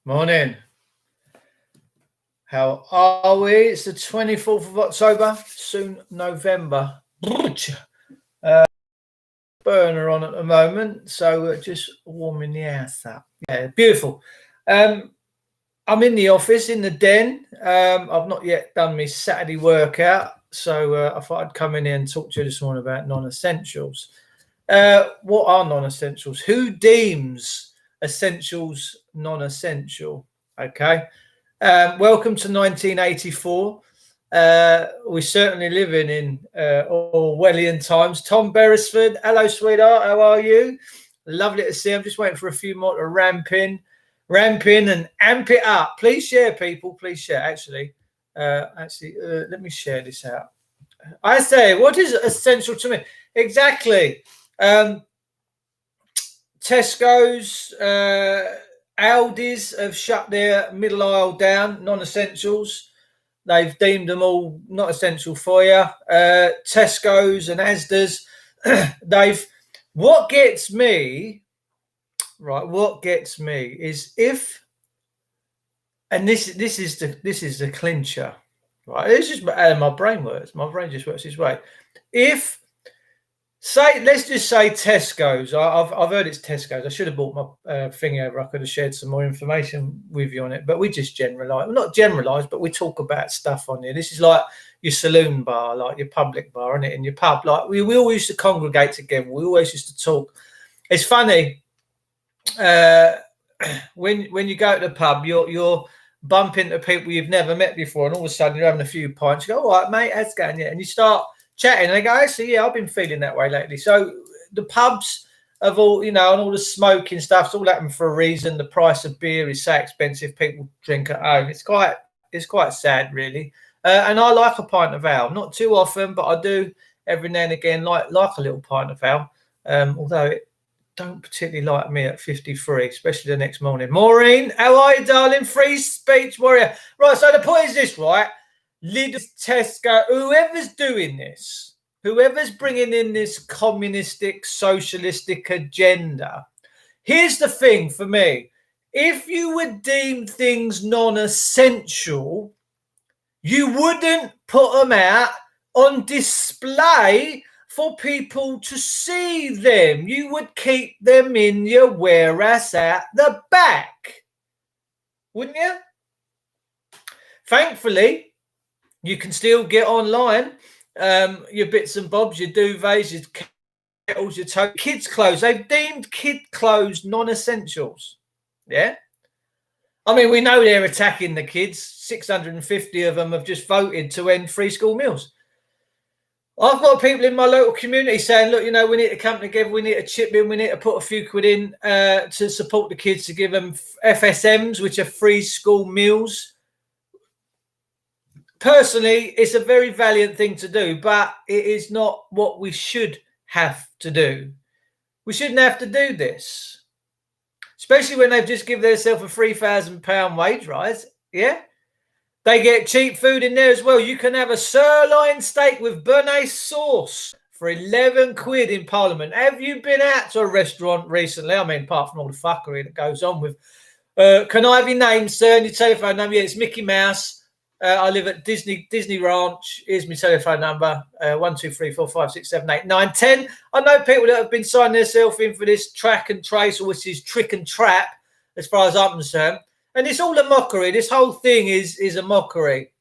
Morning. How are we? It's the 24th of October, soon November. Burner on at the moment, so just warming the house up. Yeah, beautiful. I'm in the office, in the den. I've not yet done my Saturday workout, so I thought I'd come in here and talk to you this morning about non-essentials. What are non-essentials? Who deems essentials non-essential? Okay. Welcome to 1984. We're certainly living in Orwellian times. Tom Beresford, hello, sweetheart. How are you? Lovely to see you. I'm just waiting for a few more to ramp in and amp it up. Please share, people. Please share. Actually, let me share this out. I say, what is essential to me? Exactly. Tesco's, Aldi's have shut their middle aisle down, non-essentials. They've deemed them all not essential for you. Tesco's and Asda's, what gets me is if, and this is the clincher, right? This is how my brain works. My brain just works this way. Let's just say Tesco's. I've heard it's Tesco's. I should have brought my thing over. I could have shared some more information with you on it. But we just generalise. Well, not generalise, but we talk about stuff on here. This is like your saloon bar, like your public bar, isn't it? In your pub. Like we all used to congregate together. We always used to talk. It's funny. When you go to the pub, you're bumping into people you've never met before, and all of a sudden you're having a few pints. You go, all right, mate, how's it going? Yeah. And you start chatting, and they go, actually, yeah, I've been feeling that way lately. So the pubs of all, and all the smoking stuff's all happened for a reason. The price of beer is so expensive, people drink at home. It's quite sad, really. And I like a pint of ale, not too often, but I do every now and again like a little pint of ale. Although it don't particularly like me at 53, especially the next morning. Maureen, how are you, darling? Free speech warrior. Right, so the point is this, right? Lidl, Tesco, whoever's doing this, whoever's bringing in this communistic, socialistic agenda, here's the thing for me. If you would deem things non-essential, you wouldn't put them out on display for people to see them. You would keep them in your warehouse at the back, wouldn't you? Thankfully, you can still get online your bits and bobs, your duvets, your kettles, your kids' clothes. They've deemed kid clothes non-essentials. Yeah. I mean, we know they're attacking the kids. 650 of them have just voted to end free school meals. I've got people in my local community saying, look, we need to come together. We need to chip in. We need to put a few quid in to support the kids, to give them FSMs, which are free school meals. Personally, it's a very valiant thing to do, but it is not what we should have to do. We shouldn't have to do this, especially when they've just given themselves a £3,000 wage rise. Yeah, they get cheap food in there as well. You can have a sirloin steak with béarnaise sauce for 11 quid in Parliament. Have you been out to a restaurant recently? I mean, apart from all the fuckery that goes on with, can I have your name, sir, and your telephone number? Yeah, it's Mickey Mouse. I live at Disney Ranch. Here's my telephone number: 123456789110. I know people that have been signing themselves in for this track and trace, or which is trick and trap, as far as I'm concerned. And it's all a mockery. This whole thing is a mockery.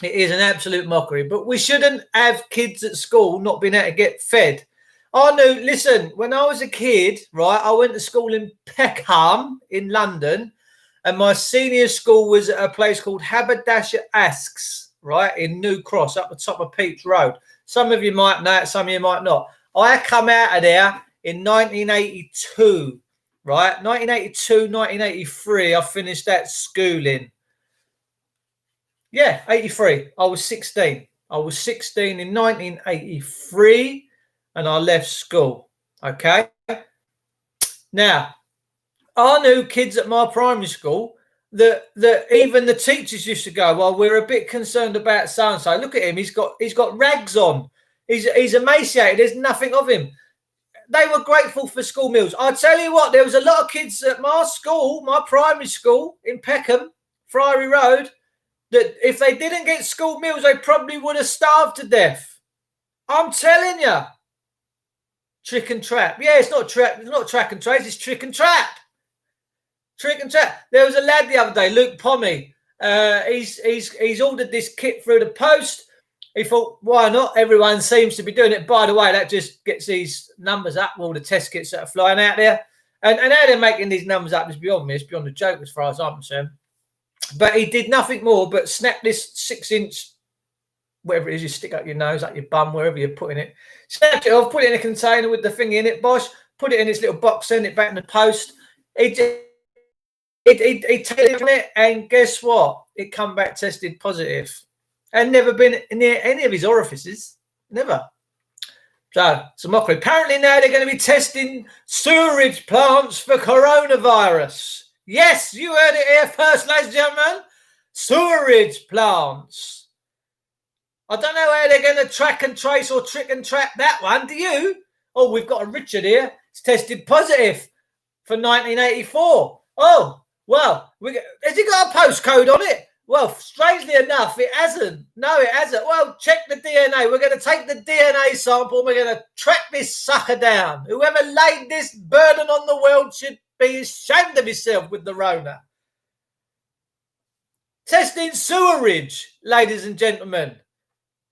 It is an absolute mockery. But we shouldn't have kids at school not being able to get fed. I knew. Listen, when I was a kid, right, I went to school in Peckham in London. And my senior school was at a place called Haberdasher Aske's, right, in New Cross, up the top of Pepys Road. Some of you might know it, some of you might not. I come out of there in 1982, right? 1982, 1983, I finished that schooling. Yeah, 83. I was 16. I was 16 in 1983, and I left school, okay? Now, I knew kids at my primary school that even the teachers used to go, well, we're a bit concerned about so-and-so. Look at him. He's got rags on. He's emaciated. There's nothing of him. they were grateful for school meals. I tell you what, there was a lot of kids at my school, my primary school in Peckham, Friary Road, that if they didn't get school meals, they probably would have starved to death. I'm telling you. Trick and trap. Yeah, it's not trap. It's not track and trace. It's trick and trap. Trick and trap. There was a lad the other day, Luke Pommy. He's ordered this kit through the post. He thought, why not? Everyone seems to be doing it. By the way, that just gets these numbers up, all the test kits that are flying out there. And how they're making these numbers up is beyond me. It's beyond the joke as far as I'm concerned. But he did nothing more but snap this 6-inch, whatever it is, you stick up your nose, up your bum, wherever you're putting it. Snap it off, put it in a container with the thing in it, Bosh. Put it in this little box, send it back in the post. He took it, and guess what? It come back tested positive. And never been near any of his orifices. Never. So, it's a mockery. Apparently now they're going to be testing sewerage plants for coronavirus. Yes, you heard it here first, ladies and gentlemen. Sewerage plants. I don't know how they're going to track and trace or trick and trap that one. Do you? Oh, we've got a Richard here. It's tested positive for 1984. Oh, well, has he got a postcode on it? Well, strangely enough, it hasn't. No, it hasn't. Well, check the DNA. We're going to take the DNA sample and we're going to track this sucker down. Whoever laid this burden on the world should be ashamed of himself with the Rona. Testing sewerage, ladies and gentlemen.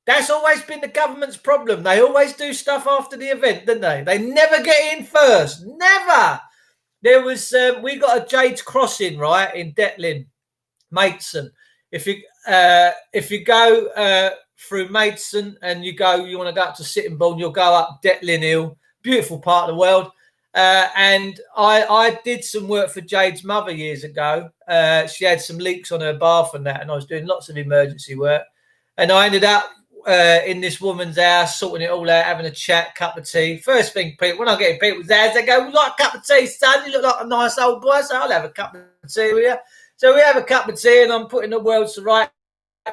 That's always been the government's problem. They always do stuff after the event, don't they? They never get in first. Never. There was, we got a Jades Crossing, right, in Detlin, Maidstone. If you go through Maidstone and you want to go up to Sittingbourne, you'll go up Detlin Hill, beautiful part of the world. And I did some work for Jade's mother years ago. She had some leaks on her bath and that, and I was doing lots of emergency work. And I ended up in this woman's house, sorting it all out, having a chat, cup of tea. First thing, people, when I get in people's houses, they go, "We like a cup of tea, son. You look like a nice old boy, so I'll have a cup of tea with you." So we have a cup of tea, and I'm putting the world to right.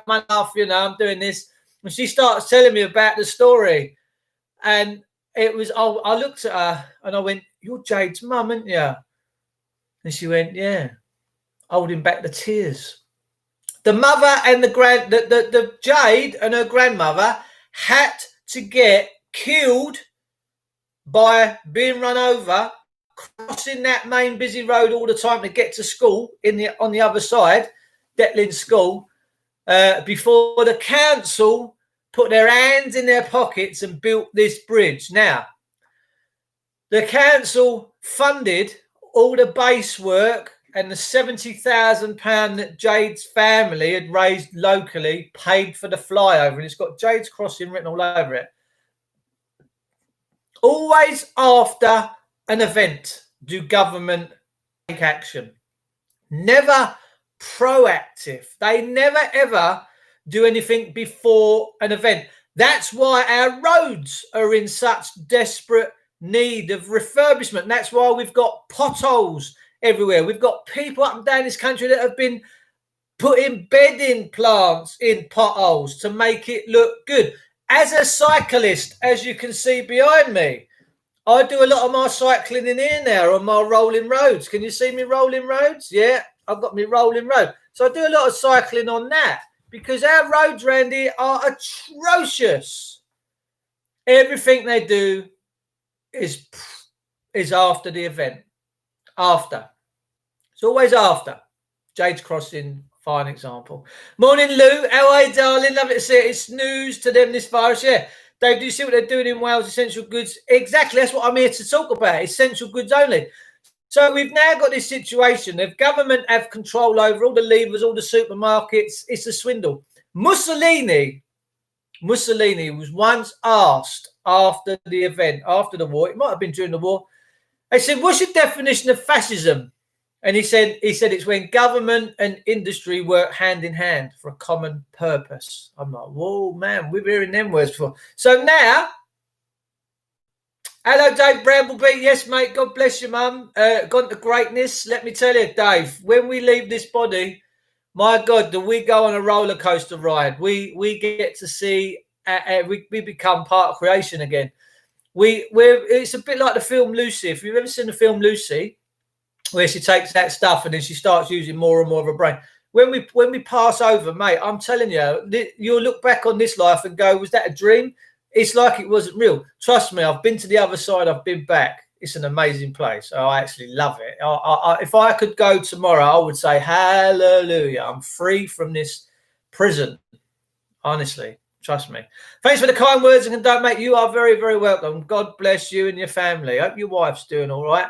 My laugh, I'm doing this, and she starts telling me about the story, and it was. I looked at her and I went, "You're Jade's mum, aren't you?" And she went, "Yeah," holding back the tears. The mother and the Jade and her grandmother had to get killed by being run over, crossing that main busy road all the time to get to school on the other side, Detlin School, before the council put their hands in their pockets and built this bridge. Now, the council funded all the base work, and the £70,000 that Jade's family had raised locally paid for the flyover, and it's got Jade's Crossing written all over it. Always after an event do government take action. Never proactive. They never ever do anything before an event. That's why our roads are in such desperate need of refurbishment. That's why we've got potholes everywhere. We've got people up and down this country that have been putting bedding plants in potholes to make it look good. As a cyclist, as you can see behind me, I do a lot of my cycling in here now on my rolling roads. Can you see me rolling roads? Yeah, I've got me rolling road. So I do a lot of cycling on that because our roads around here are atrocious. Everything they do is after the event. After. It's always after. Jade's Crossing, fine example. Morning, Lou. How are you, darling? Lovely to see it. It's news to them, this virus. Yeah. Dave, do you see what they're doing in Wales? Essential goods. Exactly. That's what I'm here to talk about. Essential goods only. So we've now got this situation. The government have control over all the levers, all the supermarkets. It's a swindle. Mussolini was once asked after the event, after the war, it might have been during the war, they said, "What's your definition of fascism?" And he said it's when government and industry work hand in hand for a common purpose. I'm like, whoa, man, we've hearing them words before. So now, hello, Dave Brambleby. Yes, mate, God bless you, mum. Gone to greatness. Let me tell you, Dave, when we leave this body, my God, do we go on a roller coaster ride? We get to see, we become part of creation again. It's a bit like the film Lucy. If you've ever seen the film Lucy, where she takes that stuff and then she starts using more and more of her brain. When we pass over, mate, I'm telling you, you'll look back on this life and go, was that a dream? It's like it wasn't real. Trust me, I've been to the other side. I've been back. It's an amazing place. I actually love it. If I could go tomorrow, I would say, hallelujah. I'm free from this prison. Honestly, trust me. Thanks for the kind words, and don't mate. You are very, very welcome. God bless you and your family. Hope your wife's doing all right.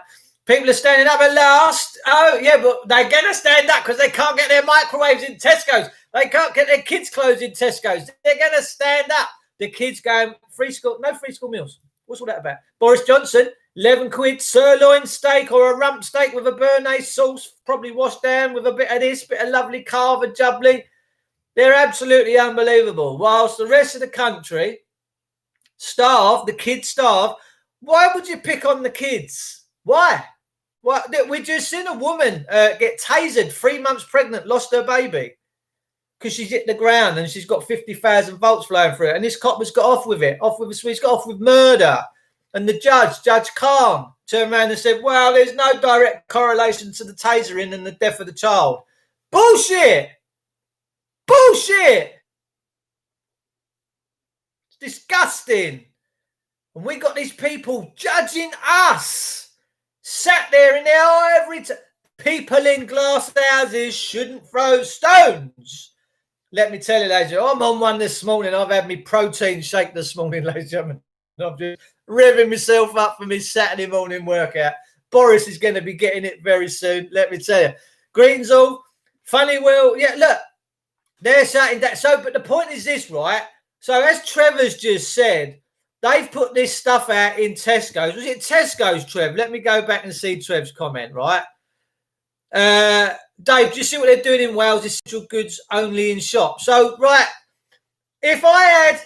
People are standing up at last. Oh, yeah, but they're going to stand up because they can't get their microwaves in Tesco's. They can't get their kids' clothes in Tesco's. They're going to stand up. The kids going, free school, no free school meals. What's all that about? Boris Johnson, 11 quid, sirloin steak or a rump steak with a béarnaise sauce, probably washed down with a bit of this, bit of lovely carver jubbly. They're absolutely unbelievable. Whilst the rest of the country starve, the kids starve. Why would you pick on the kids? Why? Well, we just seen a woman get tasered, 3 months pregnant, lost her baby because she's hit the ground and she's got 50,000 volts flowing through it. And this cop has got off with it, he's got off with murder. And the Judge Khan, turned around and said, well, there's no direct correlation to the tasering and the death of the child. Bullshit! Bullshit! It's disgusting. And we got these people judging us. Sat there in their every time. People in glass houses shouldn't throw stones. Let me tell you, ladies and gentlemen, I'm on one this morning. I've had my protein shake this morning, ladies and gentlemen. I'm just revving myself up for my Saturday morning workout. Boris is going to be getting it very soon. Let me tell you. Greetings all. Funny, well, yeah, look. They're saying that. So, but the point is this, right? So as Trevor's just said, they've put this stuff out in Tesco's. Was it Tesco's, Trev? Let me go back and see Trev's comment, right? Dave, do you see what they're doing in Wales? Essential goods only in shops. So, right, if I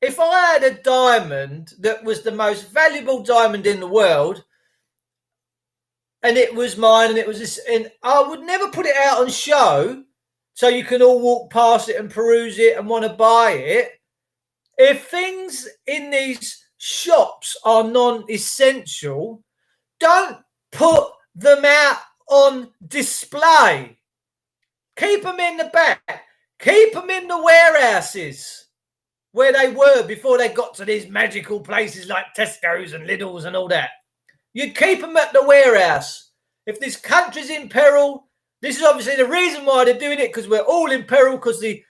had a diamond that was the most valuable diamond in the world, and it was mine, and it was this, and I would never put it out on show so you can all walk past it and peruse it and want to buy it. If things in these shops are non-essential, don't put them out on display. Keep them in the back. Keep them in the warehouses where they were before they got to these magical places like Tesco's and Lidl's and all that. You'd keep them at the warehouse. If this country's in peril, this is obviously the reason why they're doing it, because we're all in peril, because the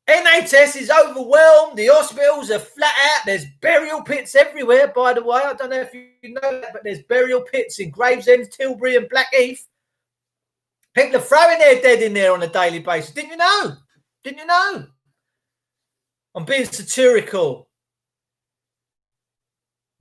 NHS is overwhelmed. The hospitals are flat out. There's burial pits everywhere, by the way. I don't know if you know that, but there's burial pits in Gravesend, Tilbury and Blackheath. People are throwing their dead in there on a daily basis. Didn't you know? Didn't you know? I'm being satirical.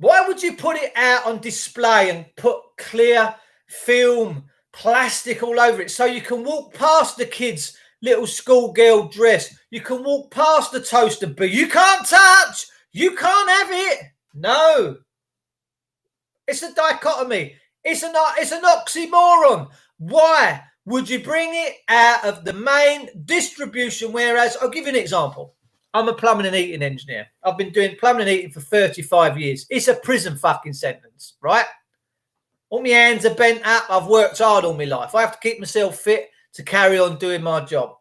Why would you put it out on display and put clear film, plastic all over it so you can walk past the kids' little schoolgirl dress? You can walk past the toaster, but you can't touch. You can't have it. No. It's a dichotomy. It's an oxymoron. Why would you bring it out of the main distribution? Whereas, I'll give you an example. I'm a plumbing and heating engineer. I've been doing plumbing and heating for 35 years. It's a prison fucking sentence, right? All my hands are bent up. I've worked hard all my life. I have to keep myself fit to carry on doing my job.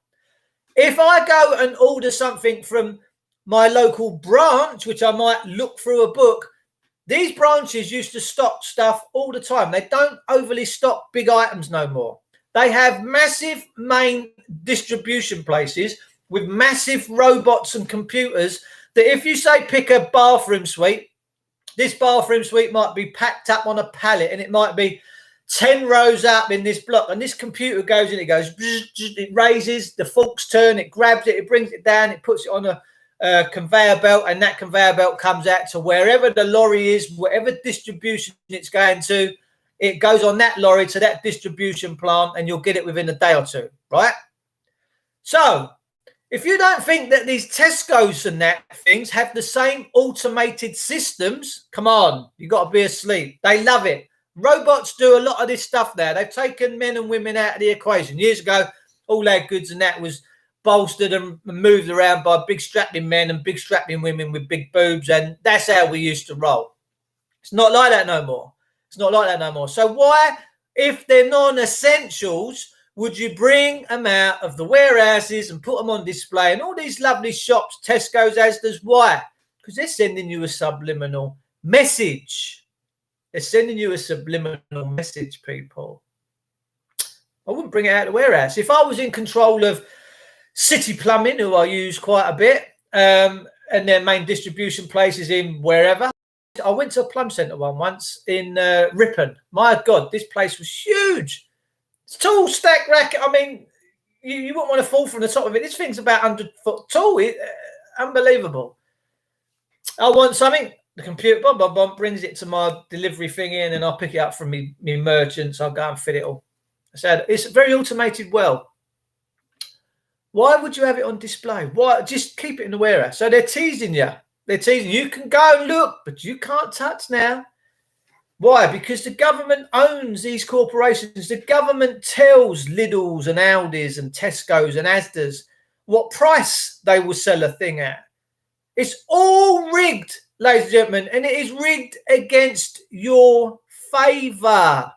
If I go and order something from my local branch, which I might look through a book, these branches used to stock stuff all the time. They don't overly stock big items no more. They have massive main distribution places with massive robots and computers that if you say pick a bathroom suite, this bathroom suite might be packed up on a pallet and it might be 10 rows up in this block. And this computer goes in, it goes, it raises, the forks turn, it grabs it, it brings it down, it puts it on a conveyor belt, and that conveyor belt comes out to wherever the lorry is, whatever distribution it's going to, it goes on that lorry to that distribution plant and you'll get it within a day or two, right? So if you don't think that these Tesco's and that things have the same automated systems, come on, you've got to be asleep. They love it. Robots do a lot of this stuff now. They've taken men and women out of the equation. Years ago, all our goods and that was bolstered and moved around by big strapping men and big strapping women with big boobs, and that's how we used to roll. It's not like that no more. It's not like that no more. So why, if they're non-essentials, would you bring them out of the warehouses and put them on display in all these lovely shops, Tesco's, Asda's? Why? Because they're sending you a subliminal message. They're sending you a subliminal message, people. I wouldn't bring it out of the warehouse. If I was in control of City Plumbing, who I use quite a bit, and their main distribution places in wherever, I went to a plum centre once in Ripon. My God, this place was huge. It's tall, stack racket. I mean, you wouldn't want to fall from the top of it. This thing's about 100 foot tall. Unbelievable. I want something. The computer, brings it to my delivery thing in, and I'll pick it up from me merchants. I'll go and fit it all. I said, it's very automated well. Why would you have it on display? Why? Just keep it in the warehouse. So they're teasing you. They're teasing you. You can go and look, but you can't touch now. Why? Because the government owns these corporations. The government tells Lidl's and Aldi's and Tesco's and Asda's what price they will sell a thing at. It's all rigged, ladies and gentlemen, and it is rigged against your favour.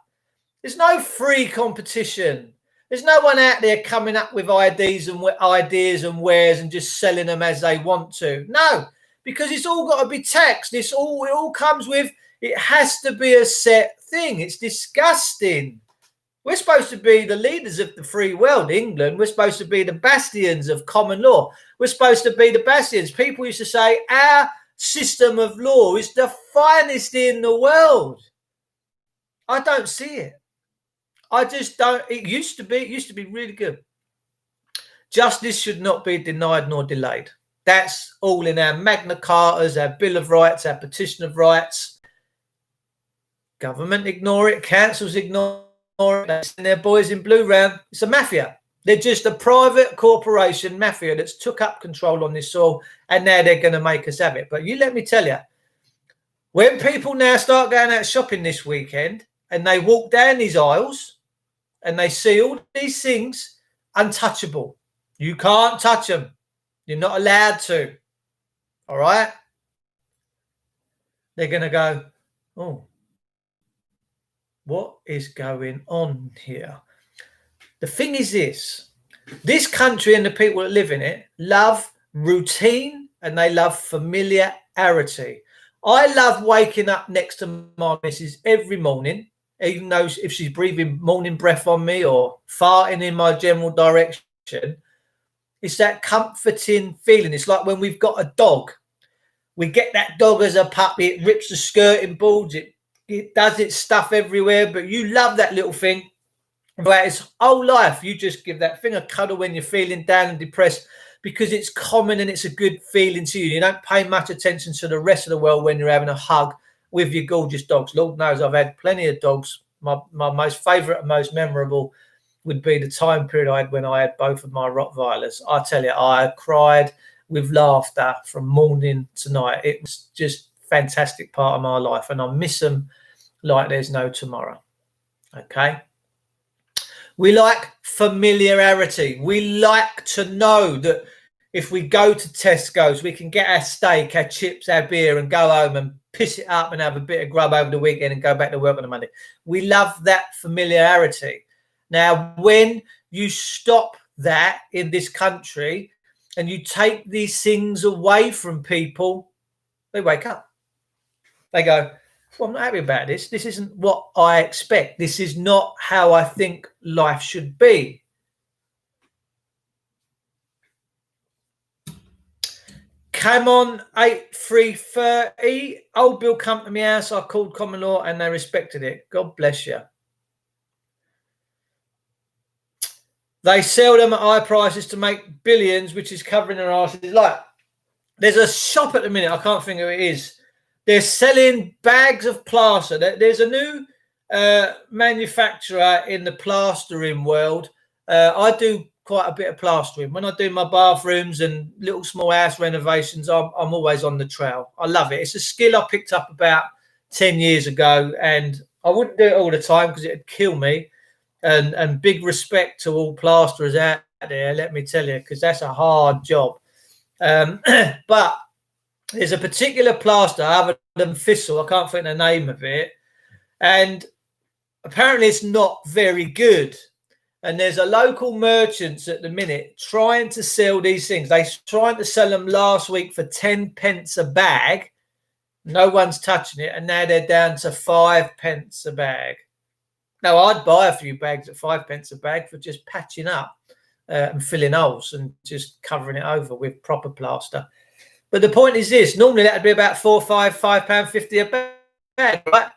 There's no free competition. There's no one out there coming up with ideas and wares and just selling them as they want to. No, because it's all got to be taxed. It all comes with, it has to be a set thing. It's disgusting. We're supposed to be the leaders of the free world, England. We're supposed to be the bastions of common law. We're supposed to be the bastions. People used to say our system of law is the finest in the world. I don't see it. I just don't. It used to be really good. Justice should not be denied nor delayed. That's all in our Magna Cartas, our Bill of Rights, our Petition of Rights. Government ignore it. Councils ignore it. They send their boys in blue round. It's a mafia. They're just a private corporation mafia that's took up control on this soil, and now they're going to make us have it. But you let me tell you, when people now start going out shopping this weekend and they walk down these aisles and they see all these things untouchable, you can't touch them. You're not allowed to. All right? They're going to go, oh, what is going on here? The thing is this country and the people that live in it love routine and they love familiarity. I love waking up next to my missus every morning, even though if she's breathing morning breath on me or farting in my general direction. It's that comforting feeling. It's like when we've got a dog. We get that dog as a puppy. It rips the skirting boards. It does its stuff everywhere. But you love that little thing. Throughout its whole life, you just give that thing a cuddle when you're feeling down and depressed because it's common and it's a good feeling to you. You don't pay much attention to the rest of the world when you're having a hug with your gorgeous dogs. Lord knows I've had plenty of dogs. My most favourite and most memorable would be the time period I had when I had both of my Rottweilers. I tell you, I cried with laughter from morning to night. It was just a fantastic part of my life, and I miss them like there's no tomorrow. Okay? We like familiarity. We like to know that if we go to Tesco's, we can get our steak, our chips, our beer, and go home and piss it up and have a bit of grub over the weekend and go back to work on the Monday. We love that familiarity. Now, when you stop that in this country and you take these things away from people, they wake up. They go, well, I'm not happy about this. This isn't what I expect. This is not how I think life should be. Came on 8330. Old Bill come to my house. I called common law and they respected it. God bless you. They sell them at high prices to make billions, which is covering their asses. Like, there's a shop at the minute. I can't think who it is. They're selling bags of plaster. There's a new manufacturer in the plastering world. I do quite a bit of plastering. When I do my bathrooms and little small house renovations, I'm always on the trail. I love it. It's a skill I picked up about 10 years ago, and I wouldn't do it all the time because it'd kill me. And big respect to all plasterers out there, let me tell you, because that's a hard job. But There's a particular plaster other than Thistle. I can't think the name of it. And apparently it's not very good. And there's a local merchants at the minute trying to sell these things. They trying to sell them last week for 10 pence a bag. No one's touching it. And now they're down to 5 pence a bag. Now, I'd buy a few bags at 5 pence a bag for just patching up and filling holes and just covering it over with proper plaster. But the point is this. Normally, that would be about £5.50 a bag, right?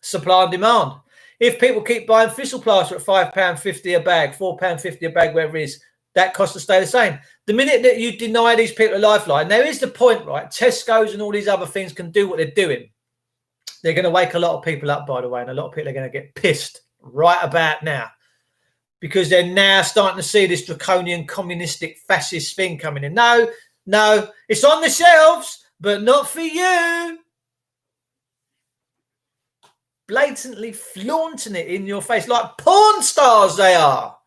Supply and demand. If people keep buying Thistle plaster at £5.50 a bag, £4.50 a bag, whatever it is, that cost will stay the same. The minute that you deny these people a lifeline, there is the point, right? Tesco's and all these other things can do what they're doing. They're going to wake a lot of people up, by the way, and a lot of people are going to get pissed right about now because they're now starting to see this draconian communistic fascist thing coming in. No, it's on the shelves, but not for you. Blatantly flaunting it in your face like porn stars they are.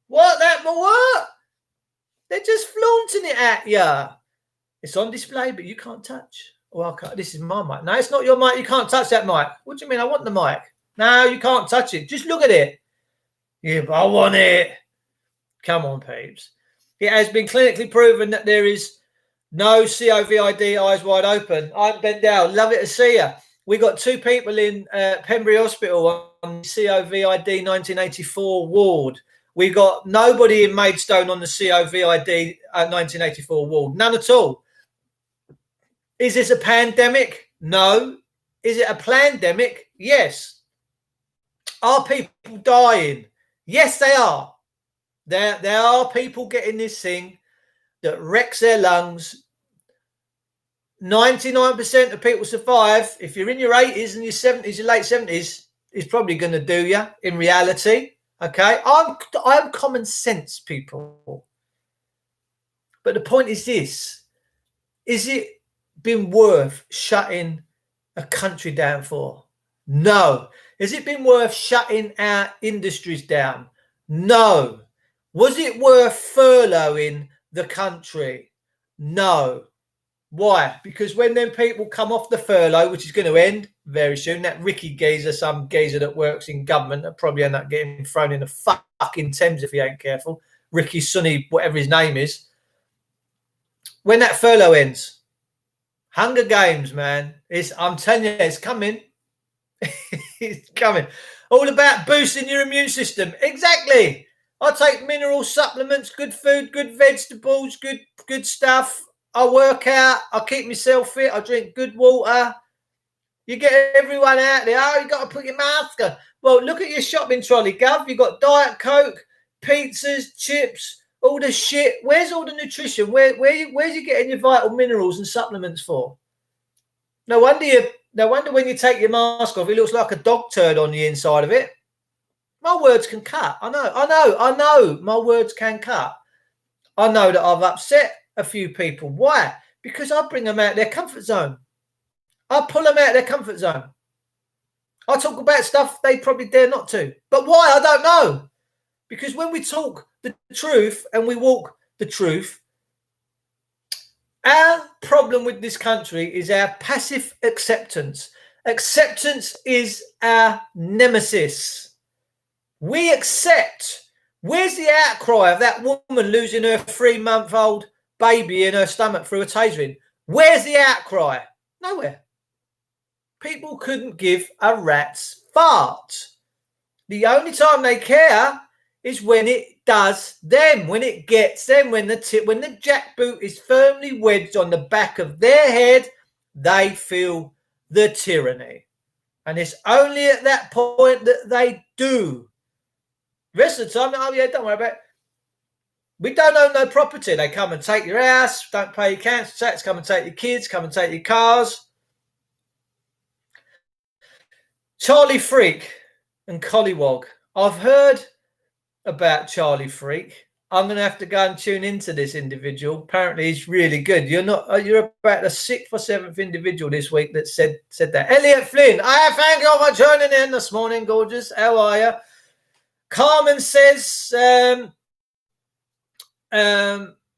What? They're just flaunting it at you. It's on display, but you can't touch. Well, this is my mic. No, it's not your mic. You can't touch that mic. What do you mean? I want the mic. No, you can't touch it. Just look at it. Yeah, but I want it. Come on, peeps. It has been clinically proven that there is no COVID eyes wide open. I'm Ben Dow. Love it to see you. We got 2 people in Pembury Hospital on COVID 1984 ward. We got nobody in Maidstone on the COVID 1984 ward. None at all. Is this a pandemic? No. Is it a plandemic? Yes. Are people dying? Yes, they are. There are people getting this thing that wrecks their lungs. 99% of people survive. If you're in your 80s and your 70s, your late 70s, it's probably going to do you in reality. Okay? I'm common sense, people. But the point is this. Is it been worth shutting a country down for? No. Has it been worth shutting our industries down? No. Was it worth furloughing the country? No. Why? Because when them people come off the furlough, which is going to end very soon, that Ricky geezer, some geezer that works in government, that probably end up getting thrown in the fucking Thames if he ain't careful. Ricky Sonny, whatever his name is. When that furlough ends, Hunger Games, man. I'm telling you, it's coming. It's coming. All about boosting your immune system. Exactly. I take mineral supplements, good food, good vegetables, good stuff. I work out. I keep myself fit. I drink good water. You get everyone out there. Oh, you got to put your mask on. Well, look at your shopping trolley, Gov. You got Diet Coke, pizzas, chips, all the shit. Where's all the nutrition? Where's you getting your vital minerals and supplements for? No wonder when you take your mask off, it looks like a dog turd on the inside of it. My words can cut. I know. My words can cut. I know that I've upset a few people. Why? Because I bring them out of their comfort zone. I pull them out of their comfort zone. I talk about stuff they probably dare not to. But why? I don't know. Because when we talk the truth and we walk the truth, our problem with this country is our passive acceptance. Acceptance is our nemesis. We accept. Where's the outcry of that woman losing her 3-month-old baby in her stomach through a tasering? Where's the outcry? Nowhere. People couldn't give a rat's fart. The only time they care is when it does them, when it gets them, when the jackboot is firmly wedged on the back of their head, they feel the tyranny. And it's only at that point that they do. The rest of the time, oh yeah, don't worry about it. We don't own no property. They come and take your house, don't pay your council tax, come and take your kids, come and take your cars. Charlie Freak and Collywog. I've heard about Charlie Freak. I'm going to have to go and tune into this individual. Apparently, he's really good. You're about the 6th or 7th individual this week that said that. Elliot Flynn. Thank you for joining in this morning, gorgeous. How are you? Carmen says,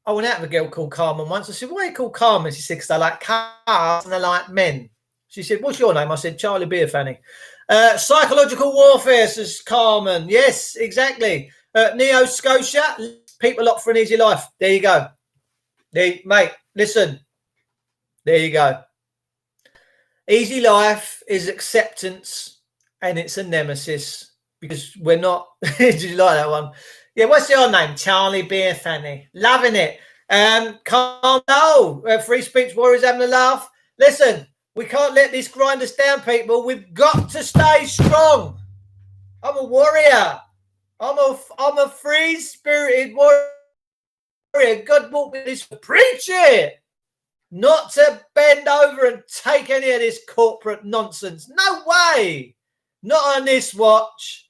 I went out with a girl called Carmen once. I said, why are you called Carmen? She said, because I like cars and I like men. She said, what's your name? I said, Charlie Beer Fanny. Psychological warfare, says Carmen. Yes, exactly. Neo Scotia, people up for an easy life. There you go. Mate, listen. There you go. Easy life is acceptance and it's a nemesis because we're not. Did you like that one? Yeah, what's your name? Charlie Beer Fanny. Loving it. Calm down. Free speech warriors having a laugh. Listen, we can't let this grind us down, people. We've got to stay strong. I'm a warrior. I'm a free-spirited warrior. God brought me this. Preach it. Not to bend over and take any of this corporate nonsense. No way. Not on this watch.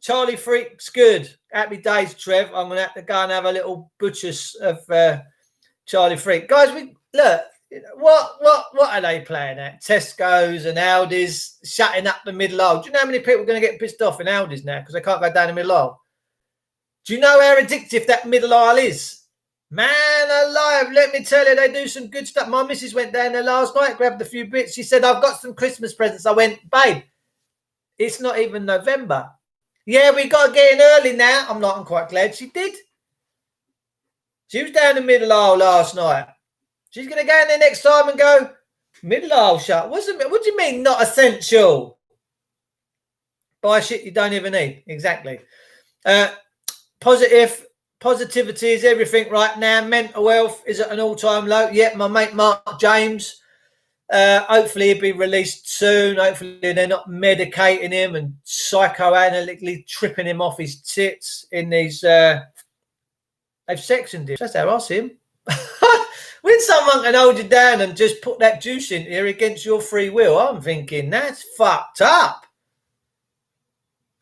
Charlie Freak's good. Happy days, Trev. I'm going to have to go and have a little butchers of Charlie Freak. Guys, look, what are they playing at? Tesco's and Aldi's shutting up the middle aisle. Do you know how many people are going to get pissed off in Aldi's now because they can't go down the middle aisle? Do you know how addictive that middle aisle is? Man alive, let me tell you, they do some good stuff. My missus went down there last night, grabbed a few bits. She said, I've got some Christmas presents. I went, babe, it's not even November. Yeah, we got to get in early now. I'm quite glad she did. She was down the middle aisle last night. She's going to go in there next time and go, middle aisle shut. What do you mean not essential? Buy shit you don't even need. Exactly. Positivity is everything right now. Mental health is at an all-time low. Yep, my mate Mark James. Hopefully he'll be released soon. Hopefully they're not medicating him and psychoanalytically tripping him off his tits in these... they've sectioned him. That's how I see him. When someone can hold you down and just put that juice in here against your free will, I'm thinking, that's fucked up.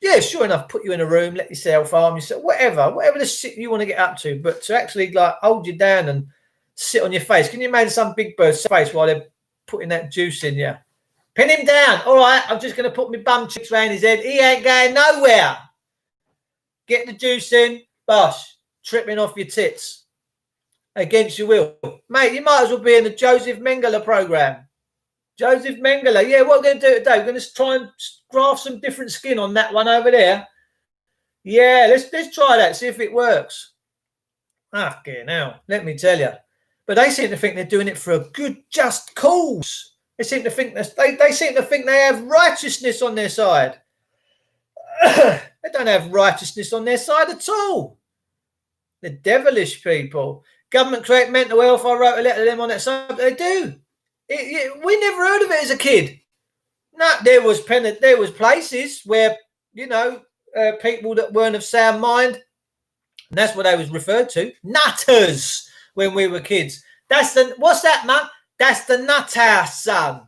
Yeah, sure enough, put you in a room, let yourself arm yourself, whatever the shit you want to get up to. But to actually like hold you down and sit on your face, can you imagine some big bird's face while they're putting that juice in you? Pin him down. All right, I'm just going to put my bum cheeks around his head. He ain't going nowhere. Get the juice in, bosh, tripping off your tits against your will. Mate, you might as well be in the Joseph Mengele program. Joseph Mengele. Yeah, what we're going to do today, we're going to try and graft some different skin on that one over there. Yeah, let's try that, see if it works. Okay, now, let me tell you. But they seem to think they're doing it for a good, just cause. They seem to think they have righteousness on their side. They don't have righteousness on their side at all. The devilish people. Government create mental health. I wrote a letter to them on that subject. They do. We never heard of it as a kid. No, there was places where, people that weren't of sound mind, and that's what they was referred to, nutters, when we were kids. What's that, man? That's the nut house, son.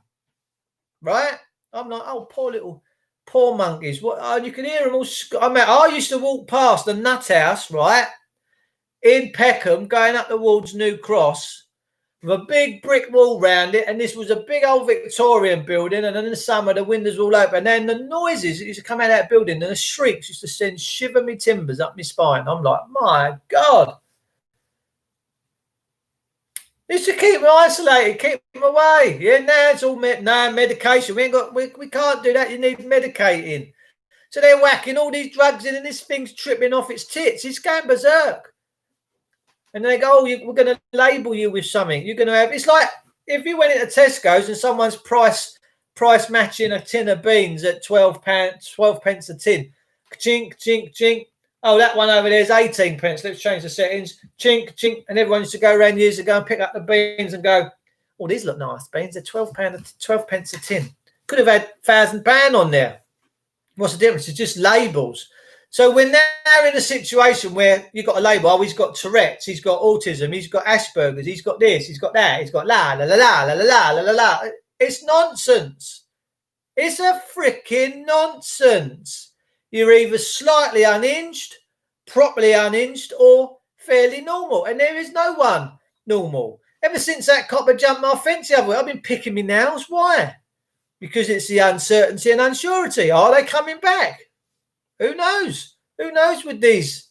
Right? I'm like, oh, poor monkeys. What? Oh, you can hear them all. I used to walk past the nut house, right, in Peckham, going up towards New Cross, with a big brick wall round it, and this was a big old Victorian building, and in the summer the windows were all open, and then the noises that used to come out of that building and the shrieks used to send shiver me timbers up my spine. I'm like, my God. Used to keep them isolated, keep them away. Yeah, now it's all medication. We can't do that. You need medicating. So they're whacking all these drugs in, and this thing's tripping off its tits. It's going berserk. And they go, we're going to label you with something. You're going to have... It's like if you went into Tesco's and someone's price matching a tin of beans at 12 pence a tin. Chink, chink, chink. Oh, that one over there is 18 pence. Let's change the settings. Chink, chink. And everyone used to go around years ago and pick up the beans and go, oh, these look nice beans. They're 12 pence a tin. Could have had £1,000 on there. What's the difference? It's just labels. So we're now in a situation where you've got a label. Oh, he's got Tourette's, he's got autism, he's got Asperger's, he's got this, he's got that, he's got la la la la la la la la la. It's nonsense. It's a freaking nonsense. You're either slightly unhinged, properly unhinged, or fairly normal. And there is no one normal. Ever since that copper jumped my fence the other way, I've been picking my nails. Why? Because it's the uncertainty and unsurety. Are they coming back? Who knows? Who knows with these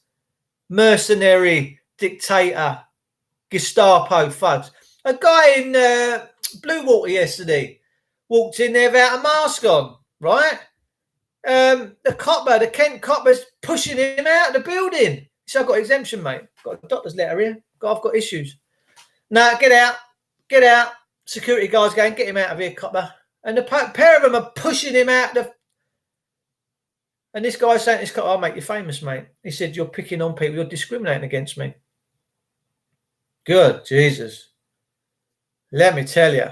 mercenary dictator Gestapo thugs. A guy in Blue Water yesterday walked in there without a mask on, right? The copper, the Kent copper's pushing him out of the building. So I've got exemption, mate. Got a doctor's letter here. I've got issues. No, get out. Get out. Security guards going, get him out of here, copper. And the pair of them are pushing him out. And this guy's saying to this copper, I'll make you famous, mate. He said, you're picking on people. You're discriminating against me. Good Jesus. Let me tell you.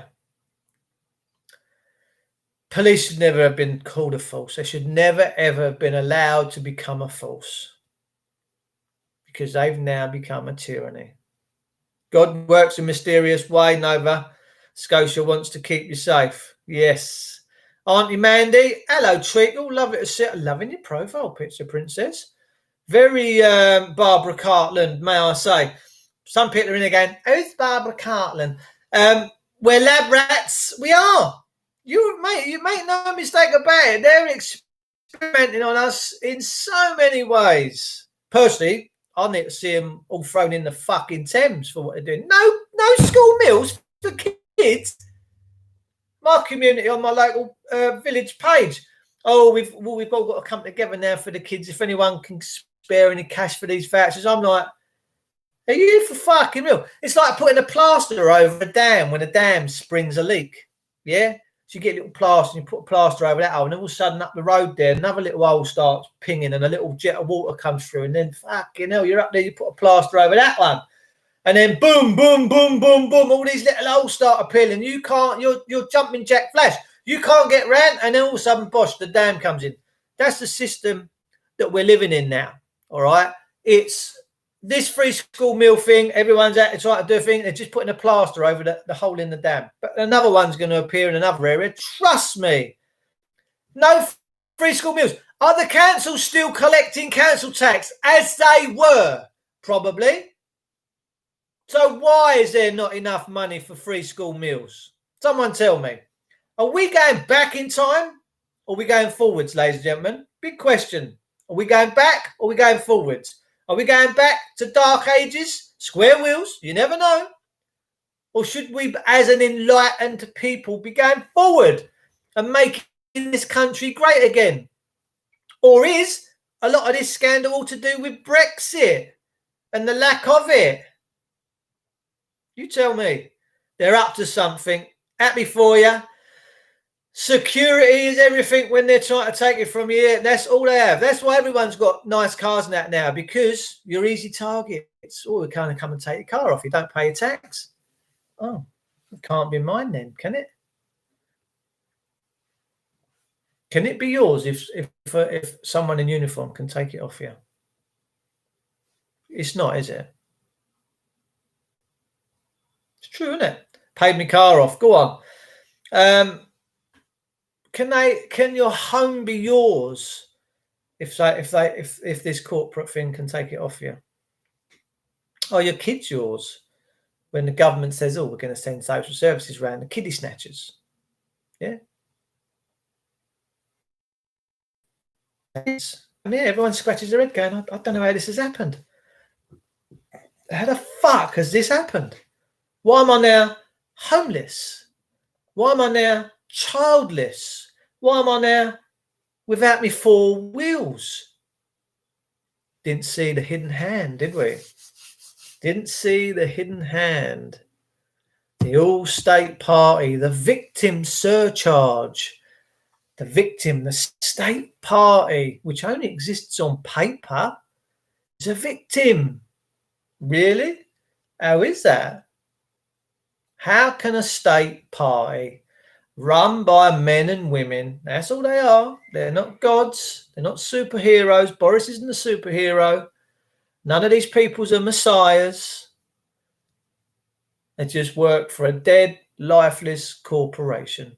Police should never have been called a force. They should never, ever have been allowed to become a force. Because they've now become a tyranny. God works in a mysterious way, Nova. Scotia wants to keep you safe. Yes. Auntie Mandy, hello, Treacle. Love it to see. Loving your profile picture, Princess. Very Barbara Cartland, may I say. Some people are in again. Who's Barbara Cartland? We're lab rats. We are. You make no mistake about it. They're experimenting on us in so many ways. Personally, I need to see them all thrown in the fucking Thames for what they're doing. No school meals for kids. My community on my local village page. Oh, we've all got to come together now for the kids. If anyone can spare any cash for these vouchers, I'm like, are you for fucking real? It's like putting a plaster over a dam when a dam springs a leak. Yeah? So you get a little plaster and you put a plaster over that hole, and all of a sudden up the road there, another little hole starts pinging and a little jet of water comes through, and then fucking hell, you're up there, you put a plaster over that one. And then boom, boom, boom, boom, boom, all these little holes start appearing. You can't, you're jumping Jack Flash. You can't get round, and then all of a sudden, bosh, the dam comes in. That's the system that we're living in now. All right? It's this free school meal thing, everyone's out to try to do a thing, they're just putting a plaster over the hole in the dam. But another one's going to appear in another area. Trust me. No free school meals. Are the councils still collecting council tax as they were? Probably. So why is there not enough money for free school meals? Someone tell me. Are we going back in time or are we going forwards, ladies and gentlemen? Big question. Are we going back or are we going forwards? Are we going back to dark ages, square wheels? You never know. Or should we, as an enlightened people, be going forward and making this country great again? Or is a lot of this scandal all to do with Brexit and the lack of it? You tell me. They're up to something. Happy for you. Security is everything when they're trying to take it from you. That's all they have. That's why everyone's got nice cars and that now, because you're easy targets. Oh, we can't come and take your car off. You don't pay your tax. Oh, it can't be mine then, can it? Can it be yours if someone in uniform can take it off you? It's not, is it? It's true, isn't it? Paid my car off. Go on. Can your home be yours if this corporate thing can take it off you? Are your kids yours when the government says, oh, we're going to send social services around the kiddie snatchers? Yeah. Yeah, everyone scratches their head going, I don't know how this has happened. How the fuck has this happened? Why am I now homeless? Why am I now childless? Why am I now without me 4 wheels? Didn't see the hidden hand, did we? Didn't see the hidden hand. The all-state party, the victim surcharge. The victim, the state party, which only exists on paper, is a victim. Really? How is that? How can a state party run by men and women, that's all they are, they're not gods, they're not superheroes, Boris isn't a superhero, none of these peoples are messiahs, they just work for a dead, lifeless corporation.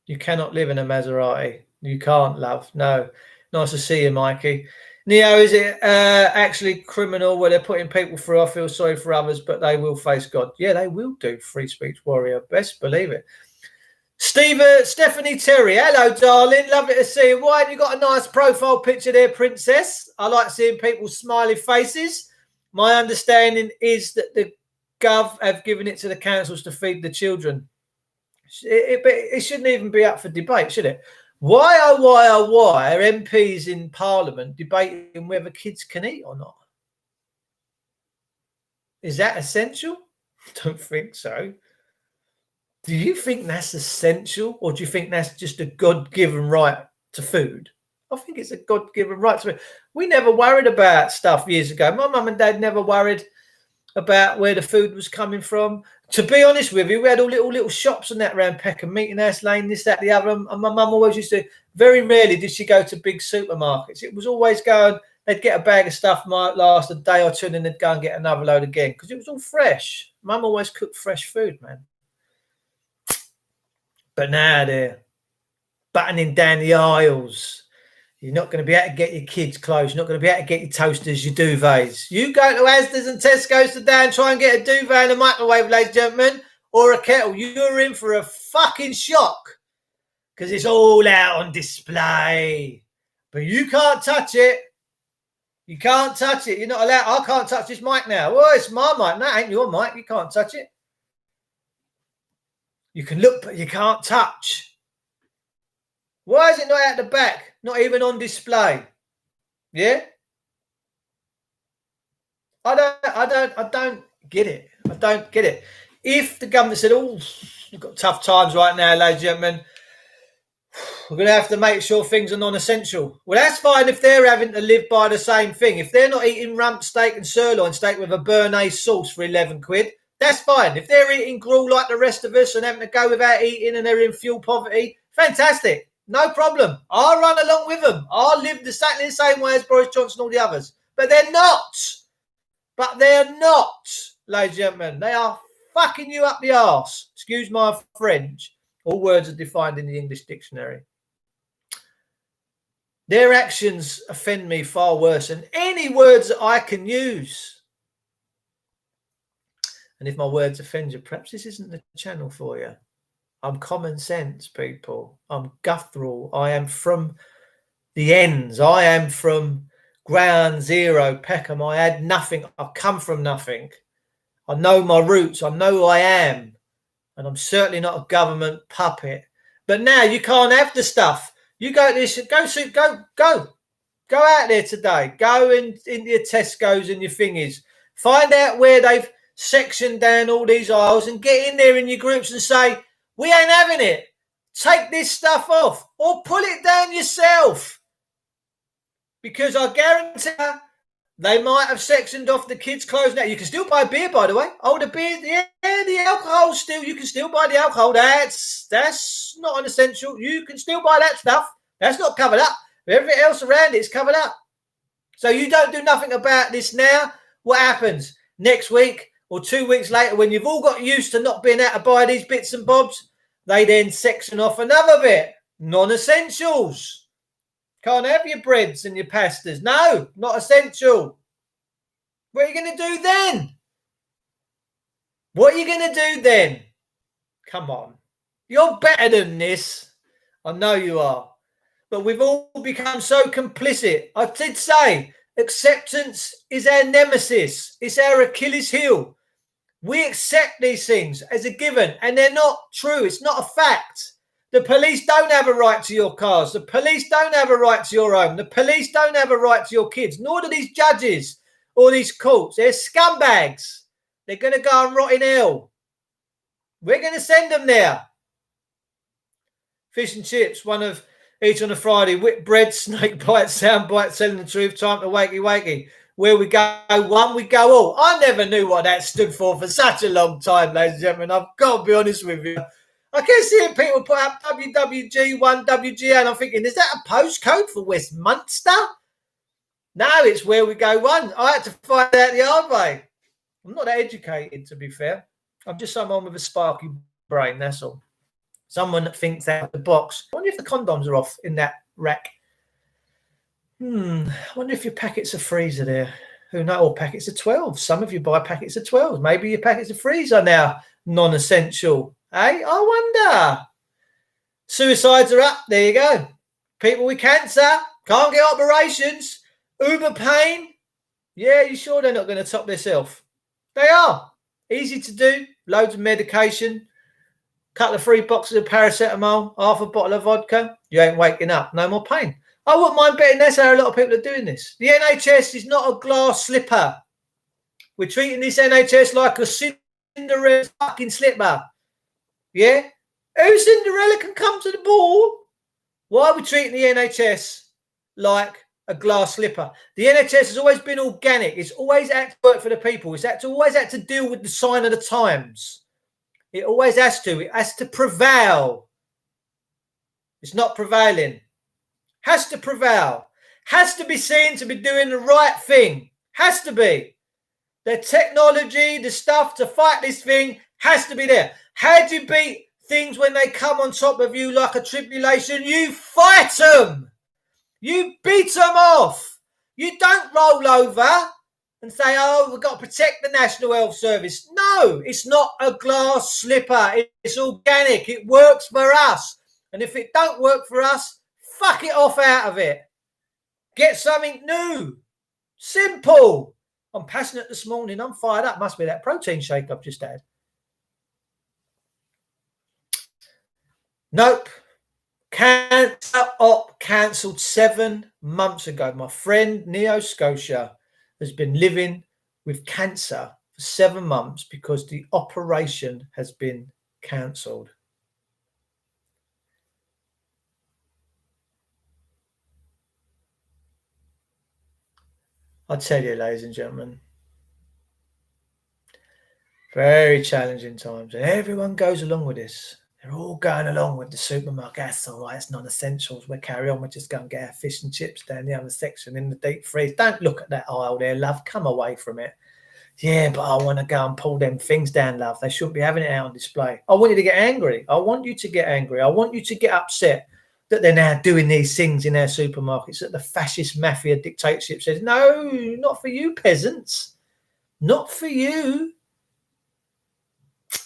You cannot live in a Maserati. You can't, love. No. Nice to see you, Mikey. Neo, is it actually criminal where they're putting people through? I feel sorry for others, but they will face God. Yeah, they will do, free speech warrior. Best believe it. Stephanie Terry. Hello, darling. Lovely to see you. Why have you got a nice profile picture there, princess? I like seeing people's smiley faces. My understanding is that the Gov have given it to the councils to feed the children. It shouldn't even be up for debate, should it? Why are MPs in Parliament debating whether kids can eat or not? Is that essential? Don't think so. Do you think that's essential, or do you think that's just a God-given right to food? I think it's a God-given right to food. We never worried about stuff years ago. My mum and dad never worried about where the food was coming from. To be honest with you, we had all little shops and that around Peckham, Meeting House Lane, this, that, the other. And my mum always used to, very rarely did she go to big supermarkets. It was always going, they'd get a bag of stuff, might last a day or two, and then they'd go and get another load again because it was all fresh. Mum always cooked fresh food, man. But now they're buttoning down the aisles. You're not going to be able to get your kids' clothes. You're not going to be able to get your toasters, your duvets. You go to Asda's and Tesco's today and try and get a duvet and a microwave, ladies and gentlemen, or a kettle. You're in for a fucking shock because it's all out on display. But you can't touch it. You can't touch it. You're not allowed. I can't touch this mic now. Well, it's my mic. No, it ain't your mic. You can't touch it. You can look, but you can't touch. Why is it not out the back? Not even on display? Yeah? I don't get it. I don't get it. If the government said, oh, we've got tough times right now, ladies and gentlemen, we're going to have to make sure things are non-essential. Well, that's fine if they're having to live by the same thing. If they're not eating rump steak and sirloin steak with a Béarnaise sauce for 11 quid, that's fine. If they're eating gruel like the rest of us and having to go without eating and they're in fuel poverty, fantastic. No problem. I'll run along with them. I'll live exactly the same way as Boris Johnson and all the others. But they're not. But they're not, ladies and gentlemen. They are fucking you up the arse. Excuse my French. All words are defined in the English dictionary. Their actions offend me far worse than any words that I can use. And if my words offend you, perhaps this isn't the channel for you. I'm common sense, people. I'm guttural. I am from the ends. I am from ground zero, Peckham. I had nothing. I've come from nothing. I know my roots. I know who I am. And I'm certainly not a government puppet. But now you can't have the stuff. You go to this, go out there today. Go into your Tesco's and your thingies. Find out where they've sectioned down all these aisles and get in there in your groups and say, we ain't having it. Take this stuff off or pull it down yourself. Because I guarantee they might have sectioned off the kids' clothes now. You can still buy beer, by the way. Oh, the beer, yeah, the alcohol still. You can still buy the alcohol. That's not an essential. You can still buy that stuff. That's not covered up. Everything else around it is covered up. So you don't do nothing about this now. What happens next week or 2 weeks later when you've all got used to not being able to buy these bits and bobs? They then section off another bit. Non-essentials. Can't have your breads and your pastas. No, not essential. What are you going to do then? What are you going to do then? Come on. You're better than this. I know you are. But we've all become so complicit. I did say acceptance is our nemesis. It's our Achilles heel. We accept these things as a given, and they're not true. It's not a fact. The police don't have a right to your cars. The police don't have a right to your home. The police don't have a right to your kids, nor do these judges or these courts. They're scumbags. They're going to go and rot in hell. We're going to send them there. Fish and chips, one of each on a Friday. Whipped bread, snake bite, sound bite, telling the truth, time to wakey. Where we go one, we go all. I never knew what that stood for such a long time, ladies and gentlemen. I've got to be honest with you. I keep seeing people put up WWG1, WGA, and I'm thinking, is that a postcode for Westminster? No, it's where we go one. I had to find out the hard way. I'm not that educated, to be fair. I'm just someone with a sparky brain, that's all. Someone that thinks out of the box. I wonder if the condoms are off in that rack. I wonder if your packets of freezer there. Who knows? Or packets of 12. Some of you buy packets of 12. Maybe your packets of freezer are now non-essential. Hey, I wonder. Suicides are up. There you go. People with cancer can't get operations. Uber pain. Yeah, you sure they're not going to top themselves? They are. Easy to do. Loads of medication. Couple of 3 boxes of paracetamol. Half a bottle of vodka. You ain't waking up. No more pain. I wouldn't mind betting that's how a lot of people are doing this. The NHS is not a glass slipper. We're treating this NHS like a Cinderella fucking slipper. Yeah? Who Cinderella can come to the ball? Why are we treating the NHS like a glass slipper? The NHS has always been organic. It's always had to work for the people. It's always had to deal with the sign of the times. It always has to. It has to prevail. It's not prevailing. Has to prevail. Has to be seen to be doing the right thing. Has to be. The technology, the stuff to fight this thing has to be there. How do you beat things when they come on top of you like a tribulation? You fight them. You beat them off. You don't roll over and say, oh, we've got to protect the National Health Service. No, it's not a glass slipper. It's organic. It works for us. And if it don't work for us, fuck it off out of it. Get something new. Simple. I'm passionate this morning. I'm fired up. Must be that protein shake I've just had. Nope. Cancer Op cancelled 7 months ago. My friend Neo Scotia has been living with cancer for 7 months because the operation has been cancelled. I tell you, ladies and gentlemen, very challenging times. And everyone goes along with this. They're all going along with the supermarket. That's all right. It's non-essentials. We'll carry on. We'll just go and get our fish and chips down the other section in the deep freeze. Don't look at that aisle there, love. Come away from it. Yeah, but I want to go and pull them things down, love. They shouldn't be having it out on display. I want you to get angry. I want you to get angry. I want you to get upset that they're now doing these things in our supermarkets, that the fascist mafia dictatorship says, no, not for you, peasants. Not for you.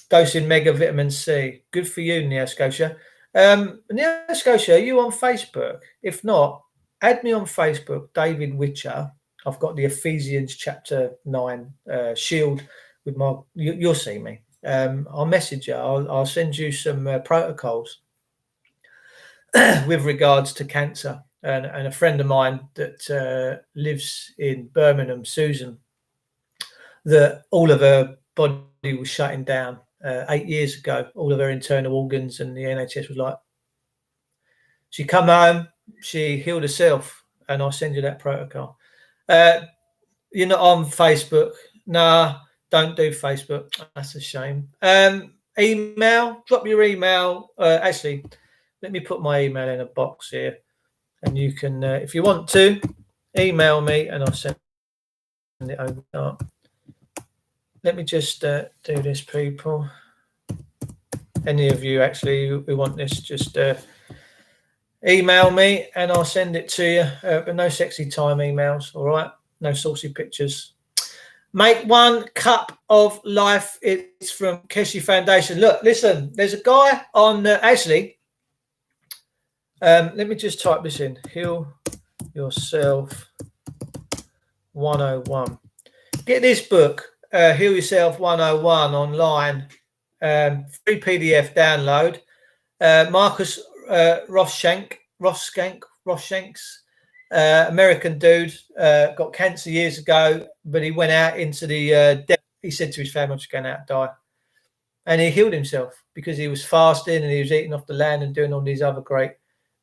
Dosing mega vitamin C. Good for you, Neo Scotia. Neo Scotia, are you on Facebook? If not, add me on Facebook, David Witcher. I've got the Ephesians chapter 9 shield with my, you'll see me. I'll message you. I'll send you some protocols with regards to cancer. And a friend of mine that lives in Birmingham, Susan, that all of her body was shutting down 8 years ago, all of her internal organs, and the NHS was like, she come home, she healed herself, and I'll send you that protocol. You're not on Facebook? Nah, don't do Facebook. That's a shame. Email, drop your email. Actually, let me put my email in a box here, and you can, if you want to, email me, and I'll send it over. Let me just do this, people. Any of you actually who want this, just email me and I'll send it to you. But no sexy time emails, all right? No saucy pictures. Make 1 cup of life. It's from Keshi Foundation. Look, listen, there's a guy on, actually, let me just type this in. Heal Yourself 101. Get this book. Heal Yourself 101 online, free PDF download. Marcus Roshanks, American dude, got cancer years ago, but he went out into the death. He said to his family, I'm just going out to die. And he healed himself because he was fasting and he was eating off the land and doing all these other great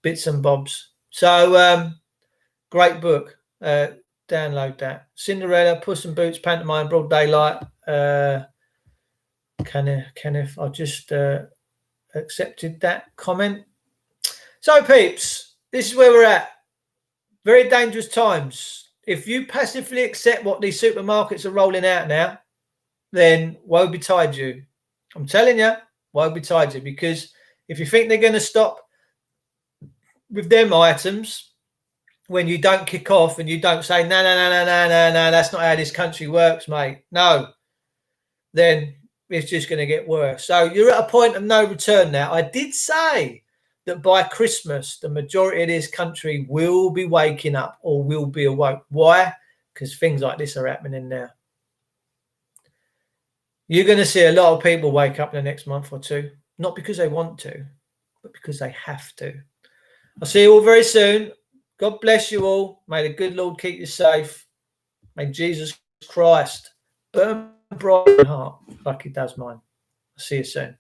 bits and bobs. So great book. Download that. Cinderella, Puss in Boots, Pantomime, Broad Daylight. Kenneth, I just accepted that comment. So, peeps, this is where we're at. Very dangerous times. If you passively accept what these supermarkets are rolling out now, then woe betide you. I'm telling you, woe betide you. Because if you think they're going to stop with them items, when you don't kick off and you don't say, no, that's not how this country works, mate. No. Then it's just going to get worse. So you're at a point of no return now. I did say that by Christmas, the majority of this country will be waking up or will be awoke. Why? because things like this are happening now. You're going to see a lot of people wake up in the next month or two, not because they want to, but because they have to. I'll see you all very soon. God bless you all. May the good Lord keep you safe. May Jesus Christ burn bright in your heart like he does mine. I'll see you soon.